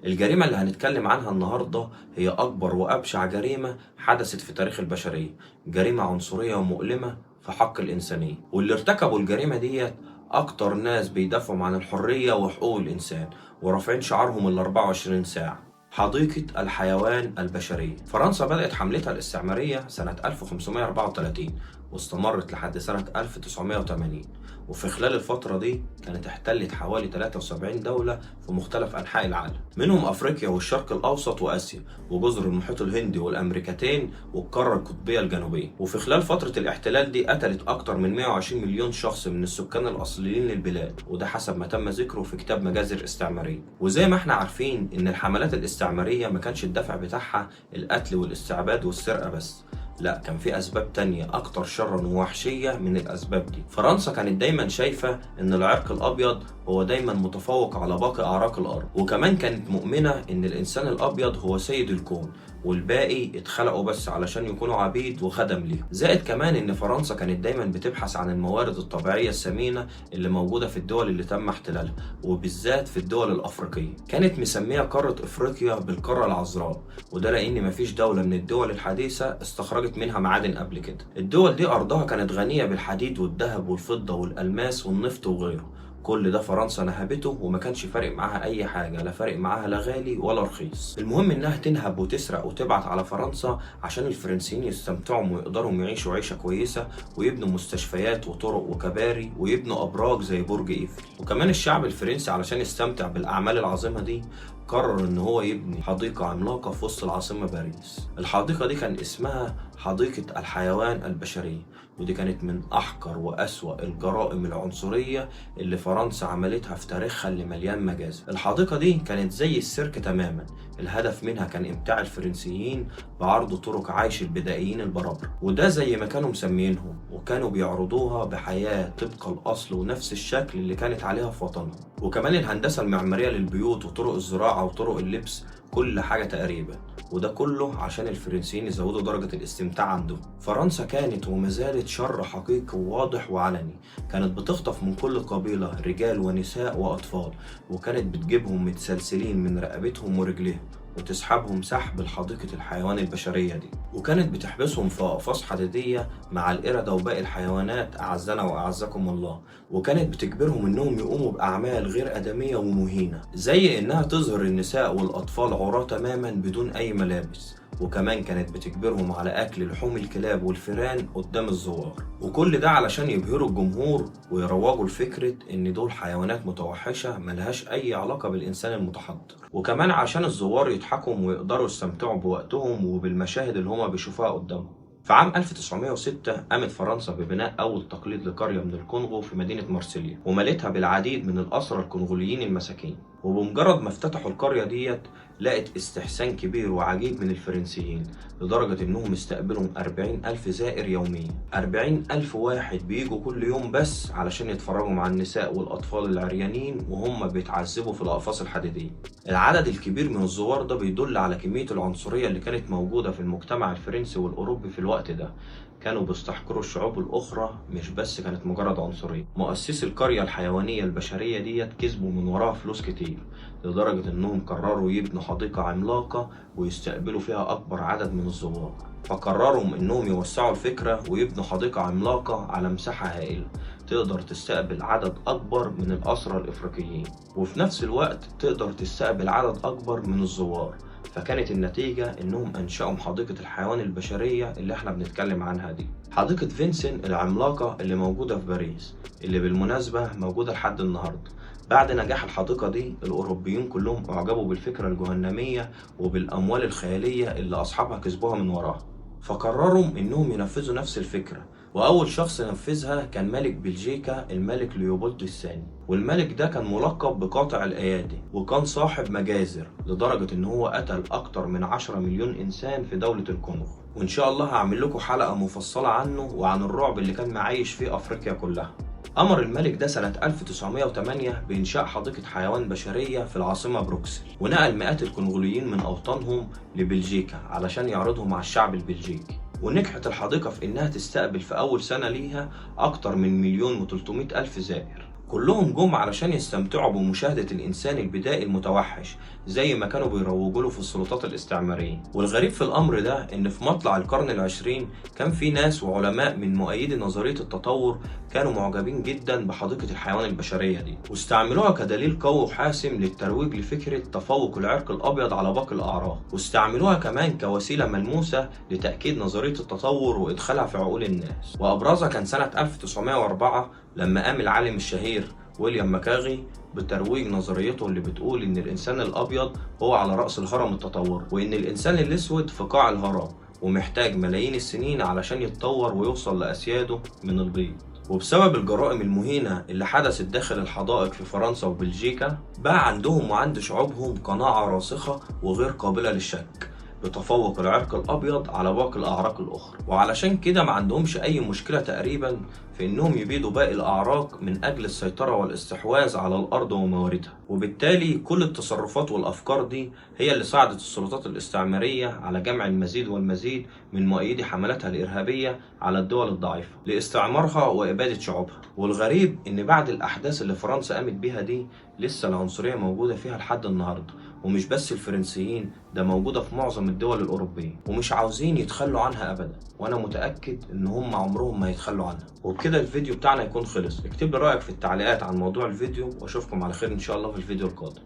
الجريمة اللي هنتكلم عنها النهاردة هي أكبر وأبشع جريمة حدثت في تاريخ البشرية، جريمة عنصرية ومؤلمة في حق الإنسانية، واللي ارتكبوا الجريمة ديت أكتر ناس بيدافعوا عن الحرية وحقوق الإنسان ورافعين شعارهم ال 24 ساعة. حديقة الحيوان البشرية. فرنسا بدأت حملتها الاستعمارية سنة 1534 واستمرت لحد سنة 1980، وفي خلال الفترة دي كانت احتلت حوالي 73 دولة في مختلف أنحاء العالم، منهم أفريقيا والشرق الأوسط وآسيا وجزر المحيط الهندي والأمريكتين والقارة القطبية الجنوبية. وفي خلال فترة الاحتلال دي قتلت أكتر من 120 مليون شخص من السكان الأصليين للبلاد، وده حسب ما تم ذكره في كتاب مجازر استعمارية. وزي ما احنا عارفين إن الحملات الاستعمارية ما كانش الدافع بتاعها القتل والاستعباد والسرقة بس، لا، كان في أسباب تانية أكتر شرا ووحشية من الأسباب دي. فرنسا كانت دايما شايفة إن العرق الأبيض هو دايما متفوق على باقي أعراق الأرض، وكمان كانت مؤمنة إن الإنسان الأبيض هو سيد الكون والباقي اتخلقوا بس علشان يكونوا عبيد وخدم ليهم. زائد كمان إن فرنسا كانت دايما بتبحث عن الموارد الطبيعية الثمينة اللي موجودة في الدول اللي تم احتلالها، وبالذات في الدول الأفريقية. كانت مسمية قارة أفريقيا بالقارة العذراء، وده لأن مفيش دولة من الدول الحديثة استخرجت منها معادن قبل كده. الدول دي أرضها كانت غنية بالحديد والذهب والفضة والألماس والنفط وغيره. كل ده فرنسا نهبته وما كانش فارق معاها اي حاجه، لا فارق معاها لا غالي ولا رخيص. المهم انها تنهب وتسرق وتبعت على فرنسا عشان الفرنسيين يستمتعوا ويقدروا يعيشوا عيشه كويسه ويبنوا مستشفيات وطرق وكباري ويبنوا ابراج زي برج ايفل. وكمان الشعب الفرنسي علشان يستمتع بالاعمال العظيمه دي قرر ان هو يبني حديقه عملاقه في وسط العاصمه باريس. الحديقه دي كان اسمها حديقه الحيوان البشريه، ودي كانت من أحقر وأسوأ الجرائم العنصرية اللي فرنسا عملتها في تاريخها اللي مليان مجازر. الحديقة دي كانت زي السيرك تماما، الهدف منها كان إمتاع الفرنسيين بعرض طرق عيش البدائيين البرابرة، وده زي ما كانوا مسمينهم، وكانوا بيعرضوها بحياة طبق الأصل ونفس الشكل اللي كانت عليها في وطنهم. وكمان الهندسة المعمارية للبيوت وطرق الزراعة وطرق اللبس، كل حاجة تقريبا، وده كله عشان الفرنسيين يزودوا درجة الاستمتاع عندهم. فرنسا كانت وما زالت شر حقيقي وواضح وعلني، كانت بتخطف من كل قبيلة رجال ونساء وأطفال، وكانت بتجيبهم متسلسلين من رقبتهم ورجليهم وتسحبهم سحب لحديقة الحيوان البشرية دي، وكانت بتحبسهم في أقفاص حديدية مع القردة وباقي الحيوانات أعزنا وأعزكم الله، وكانت بتجبرهم إنهم يقوموا بأعمال غير آدمية ومهينة، زي إنها تظهر النساء والأطفال عراة تماما بدون أي ملابس، وكمان كانت بتجبرهم على أكل لحوم الكلاب والفئران قدام الزوار. وكل ده علشان يبهروا الجمهور ويروجوا لفكرة إن دول حيوانات متوحشة ملهاش أي علاقة بالإنسان المتحضر، وكمان عشان الزوار يضحكوا ويقدروا يستمتعوا بوقتهم وبالمشاهد اللي هما بيشوفوها قدامهم. في عام 1906 قامت فرنسا ببناء أول تقليد لقرية من الكونغو في مدينة مارسيليا، وملتها بالعديد من الأسرى الكونغوليين المساكين. وبمجرد ما افتتحوا القرية ديت لقت استحسان كبير وعجيب من الفرنسيين، لدرجة إنهم استقبلوا 40,000 زائر يوميا. 40,000 واحد بيجوا كل يوم بس علشان يتفرجوا مع النساء والأطفال العريانين وهم بيتعذبوا في الأقفاص الحديدية. العدد الكبير من الزوار ده بيدل على كمية العنصرية اللي كانت موجودة في المجتمع الفرنسي والأوروبي في الوقت ده. كانوا بيستحقروا الشعوب الأخرى، مش بس كانت مجرد عنصرية. مؤسسي القرية الحيوانية البشرية ديت كسبوا من وراها فلوس كتير، لدرجة إنهم قرروا يبنوا حديقة عملاقة ويستقبلوا فيها أكبر عدد من الزوار. فقرروا إنهم يوسعوا الفكرة ويبنوا حديقة عملاقة على مساحة هائلة تقدر تستقبل عدد أكبر من الأسرى الإفريقيين، وفي نفس الوقت تقدر تستقبل عدد أكبر من الزوار. فكانت النتيجة إنهم أنشأوا حديقة الحيوان البشرية اللي إحنا بنتكلم عنها دي، حديقة فينسن العملاقة اللي موجودة في باريس، اللي بالمناسبة موجودة لحد النهاردة. بعد نجاح الحديقة دي الأوروبيين كلهم أعجبوا بالفكرة الجهنمية وبالأموال الخيالية اللي أصحابها كسبوها من وراها، فقرروا إنهم ينفذوا نفس الفكرة. وأول شخص نفذها كان ملك بلجيكا، الملك ليوبولد الثاني. والملك ده كان ملقب بقاطع الأيادي، وكان صاحب مجازر لدرجة إن هو قتل أكتر من 10 مليون إنسان في دولة الكونغو. وإن شاء الله هعمل لكم حلقة مفصلة عنه وعن الرعب اللي كان معيش فيه أفريقيا كلها. أمر الملك ده سنة 1908 بإنشاء حديقة حيوان بشرية في العاصمة بروكسل، ونقل مئات الكونغوليين من أوطانهم لبلجيكا علشان يعرضهم على الشعب البلجيكي. ونجحت الحديقة في إنها تستقبل في أول سنة ليها أكتر من 1,300,000 زائر. كلهم جم علشان يستمتعوا بمشاهدة الإنسان البدائي المتوحش زي ما كانوا بيروجوا له في السلطات الاستعمارية. والغريب في الأمر ده إن في مطلع القرن العشرين كان في ناس وعلماء من مؤيدي نظرية التطور كانوا معجبين جدا بحديقة الحيوان البشرية دي، واستعملوها كدليل قوي وحاسم للترويج لفكرة تفوق العرق الأبيض على باقي الأعراق، واستعملوها كمان كوسيلة ملموسة لتأكيد نظرية التطور وإدخالها في عقول الناس. وأبرزها كان سنة 1904 لما قام العالم الشهير ويليام ماكاغي بترويج نظريته اللي بتقول إن الإنسان الأبيض هو على رأس الهرم التطوري، وإن الإنسان الأسود في قاع الهرم ومحتاج ملايين السنين علشان يتطور ويوصل لأسياده من البيض. وبسبب الجرائم المهينة اللي حدثت داخل الحدائق في فرنسا وبلجيكا بقى عندهم وعند شعوبهم قناعة راسخة وغير قابلة للشك بتفوق العرق الأبيض على باقي الأعراق الأخرى، وعلشان كده ما عندهمش أي مشكلة تقريبا في إنهم يبيدوا باقي الأعراق من أجل السيطرة والاستحواذ على الأرض ومواردها. وبالتالي كل التصرفات والأفكار دي هي اللي ساعدت السلطات الاستعمارية على جمع المزيد والمزيد من مؤيدي حملاتها الإرهابية على الدول الضعيفة لاستعمارها وإبادة شعوبها. والغريب إن بعد الأحداث اللي فرنسا قامت بيها دي لسه العنصرية موجودة فيها لحد النهاردة، ومش بس الفرنسيين، ده موجودة في معظم الدول الأوروبية ومش عاوزين يتخلوا عنها أبدا، وأنا متأكد إن هم عمرهم ما يتخلوا عنها. وبكده الفيديو بتاعنا يكون خلص. اكتب لي رأيك في التعليقات عن موضوع الفيديو، وأشوفكم على خير إن شاء الله في الفيديو القادم.